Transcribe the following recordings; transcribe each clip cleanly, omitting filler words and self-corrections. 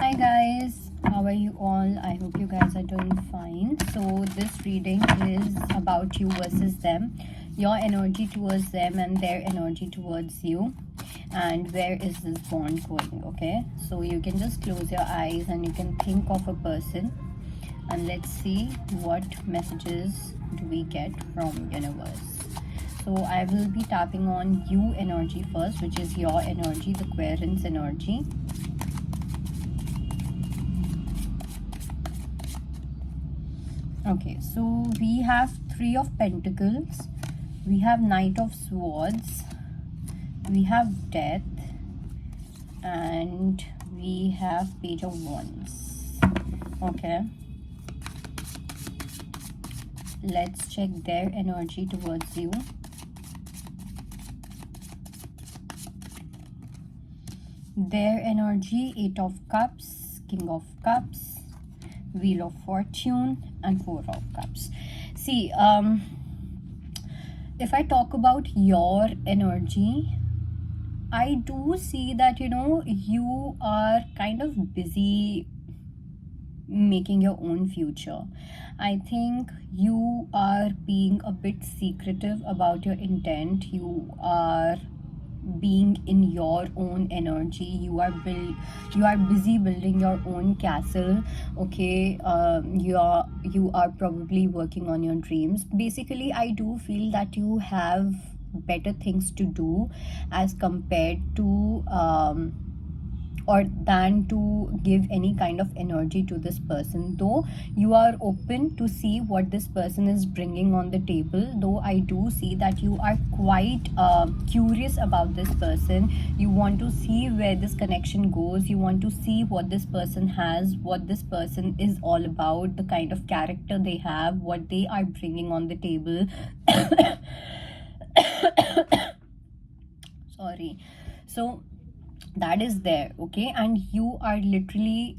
Hi guys, how are you all? I hope you guys are doing fine. So, this reading is about you versus them, your energy towards them, and their energy towards you, and where is this bond going. Okay, so you can just close your eyes and you can think of a person, and let's see what messages do we get from universe. So I will be tapping on you energy first, which is your energy, the Aquarius energy. Okay, so we have Three of Pentacles, we have Knight of Swords, we have Death, and we have Page of Wands. Okay, let's check their energy towards you. Their energy: Eight of Cups, King of Cups, Wheel of Fortune, and Four of Cups. See, if I talk about your energy, I do see that you are kind of busy making your own future. I think you are being a bit secretive about your intent. You are being in your own energy. You are busy building your own castle. Okay, you are probably working on your dreams. Basically, I do feel that you have better things to do as compared to or than to give any kind of energy to this person. Though you are open to see what this person is bringing on the table, though I do see that you are quite curious about this person. You want to see where this connection goes. You want to see what this person has, what this person is all about, the kind of character they have, what they are bringing on the table. Sorry. So that is there. Okay, and you are literally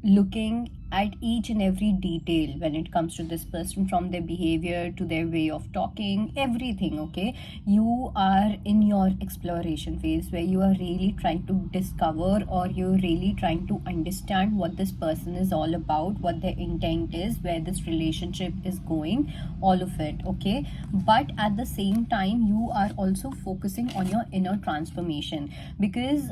looking at each and every detail when it comes to this person, from their behavior to their way of talking, everything. Okay, you are in your exploration phase where you are really trying to discover, or you're really trying to understand what this person is all about, what their intent is, where this relationship is going, all of it. Okay, but at the same time you are also focusing on your inner transformation, because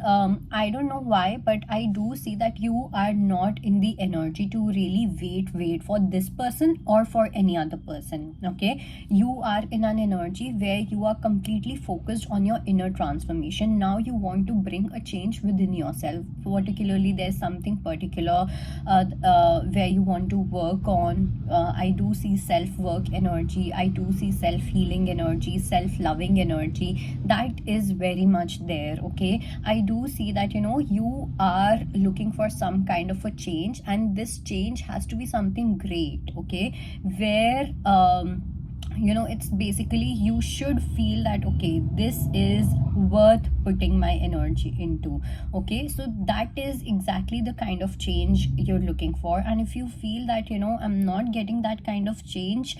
I don't know why, but I do see that you are not in the energy to really wait for this person or for any other person. Okay, you are in an energy where you are completely focused on your inner transformation. Now you want to bring a change within yourself. Particularly, there's something particular where you want to work on. I do see self-work energy, I do see self-healing energy, self-loving energy. That is very much there. Okay, I do see that you are looking for some kind of a change, and this change has to be something great. Okay, where it's basically, you should feel that okay, this is worth putting my energy into. Okay, so that is exactly the kind of change you're looking for. And if you feel that I'm not getting that kind of change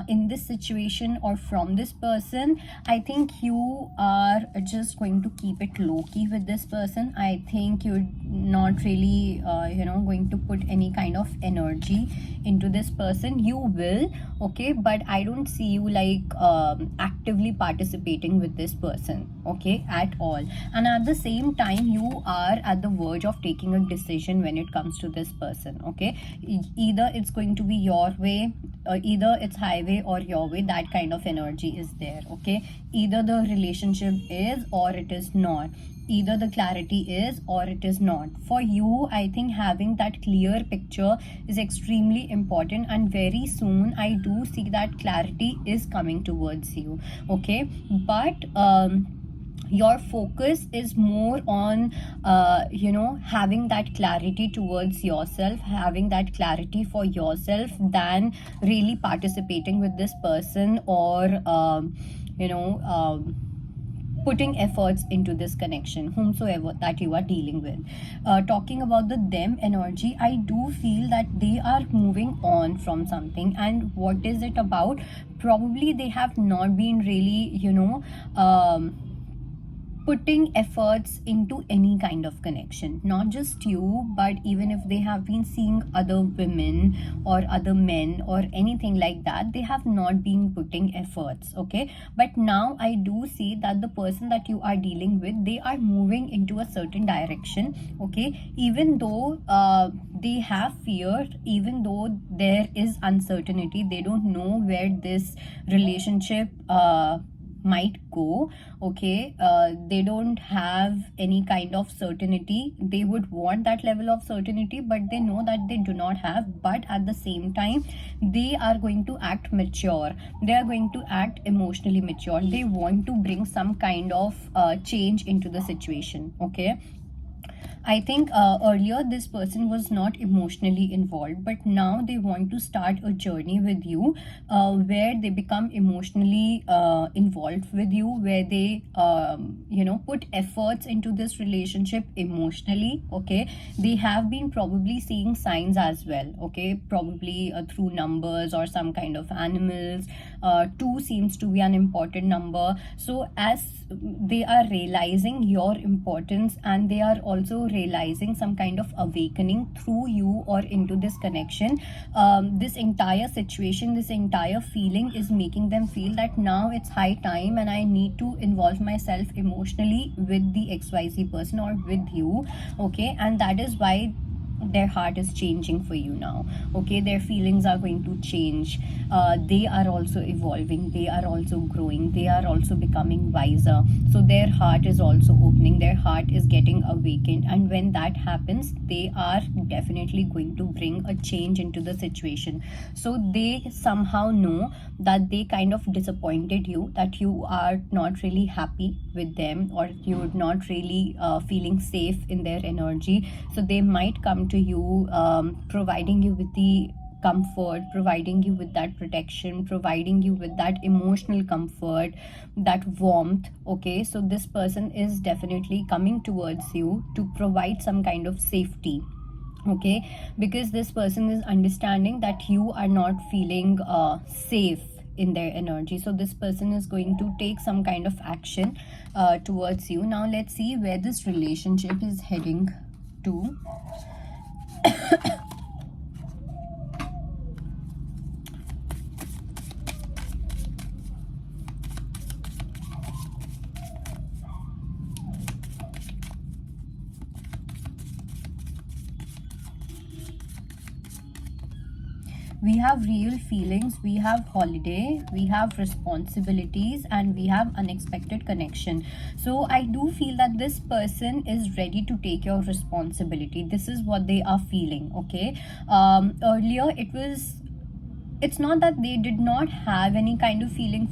in this situation or from this person, I think you are just going to keep it low-key with this person. I think you're not really going to put any kind of energy into this person. You will, okay, but I don't see you like actively participating with this person, okay, at all. And at the same time, you are at the verge of taking a decision when it comes to this person. Okay, either it's going to be your way, or either it's highway or your way. That kind of energy is there. Okay, either the relationship is or it is not. Either the clarity is or it is not. For you, I think having that clear picture is extremely important, and very soon I do see that clarity is coming towards you. Okay, but your focus is more on having that clarity towards yourself, having that clarity for yourself, than really participating with this person, or putting efforts into this connection, whomsoever that you are dealing with. Talking about the them energy, I do feel that they are moving on from something. And what is it about? Probably they have not been really putting efforts into any kind of connection, not just you, but even if they have been seeing other women or other men or anything like that, they have not been putting efforts. Okay, but now I do see that the person that you are dealing with, they are moving into a certain direction. Okay, even though they have fear, even though there is uncertainty, they don't know where this relationship might go. Okay, they don't have any kind of certainty. They would want that level of certainty, but they know that they do not have. But at the same time, they are going to act mature, they are going to act emotionally mature, they want to bring some kind of change into the situation. Okay, I think earlier this person was not emotionally involved, but now they want to start a journey with you where they become emotionally involved with you, where they, put efforts into this relationship emotionally. Okay, they have been probably seeing signs as well. Okay, probably through numbers or some kind of animals. Two seems to be an important number. So, as they are realizing your importance, and they are also realizing some kind of awakening through you or into this connection, this entire situation, this entire feeling is making them feel that now it's high time and I need to involve myself emotionally with the XYZ person or with you. Okay, and that is why their heart is changing for you now. Okay, their feelings are going to change. They are also evolving, they are also growing, they are also becoming wiser. So their heart is also opening, their heart is getting awakened, and when that happens, they are definitely going to bring a change into the situation. So they somehow know that they kind of disappointed you, that you are not really happy with them, or you're not really feeling safe in their energy. So they might come to you, providing you with the comfort, providing you with that protection, providing you with that emotional comfort, that warmth. Okay, so this person is definitely coming towards you to provide some kind of safety. Okay, because this person is understanding that you are not feeling safe in their energy. So this person is going to take some kind of action towards you. Now let's see where this relationship is heading to. We have real feelings, we have holiday, we have responsibilities, and we have unexpected connection. So I do feel that this person is ready to take your responsibility. This is what they are feeling. Okay, earlier it's not that they did not have any kind of feeling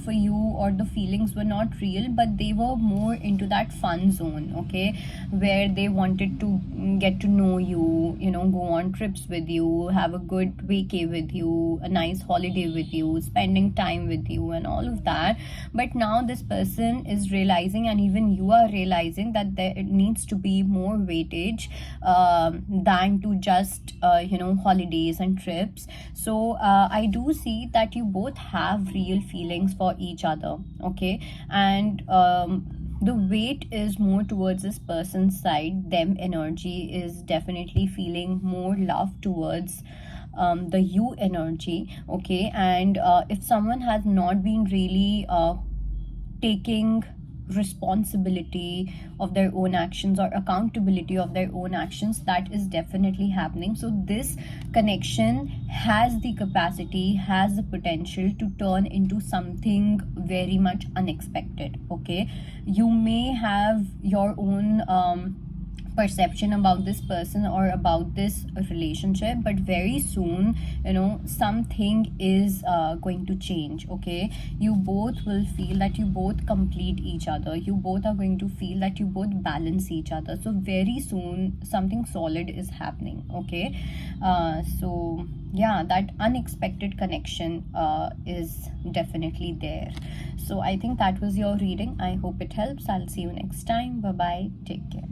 for you, or the feelings were not real, but they were more into that fun zone. Okay, where they wanted to get to know you, go on trips with you, have a good vacay with you, a nice holiday with you, spending time with you, and all of that. But now this person is realizing, and even you are realizing, that there needs to be more weightage than to just holidays and trips. So I do see that you both have real feelings for each other. Okay, and the weight is more towards this person's side. Them energy is definitely feeling more love towards the you energy. Okay, and if someone has not been really taking responsibility of their own actions, or accountability of their own actions, that is definitely happening. So this connection has the capacity, has the potential to turn into something very much unexpected. Okay, you may have your own perception about this person or about this relationship, but very soon something is going to change. Okay, you both will feel that you both complete each other, you both are going to feel that you both balance each other. So very soon something solid is happening. Okay, so yeah, that unexpected connection is definitely there. So I think that was your reading. I hope it helps. I'll see you next time. Bye bye, take care.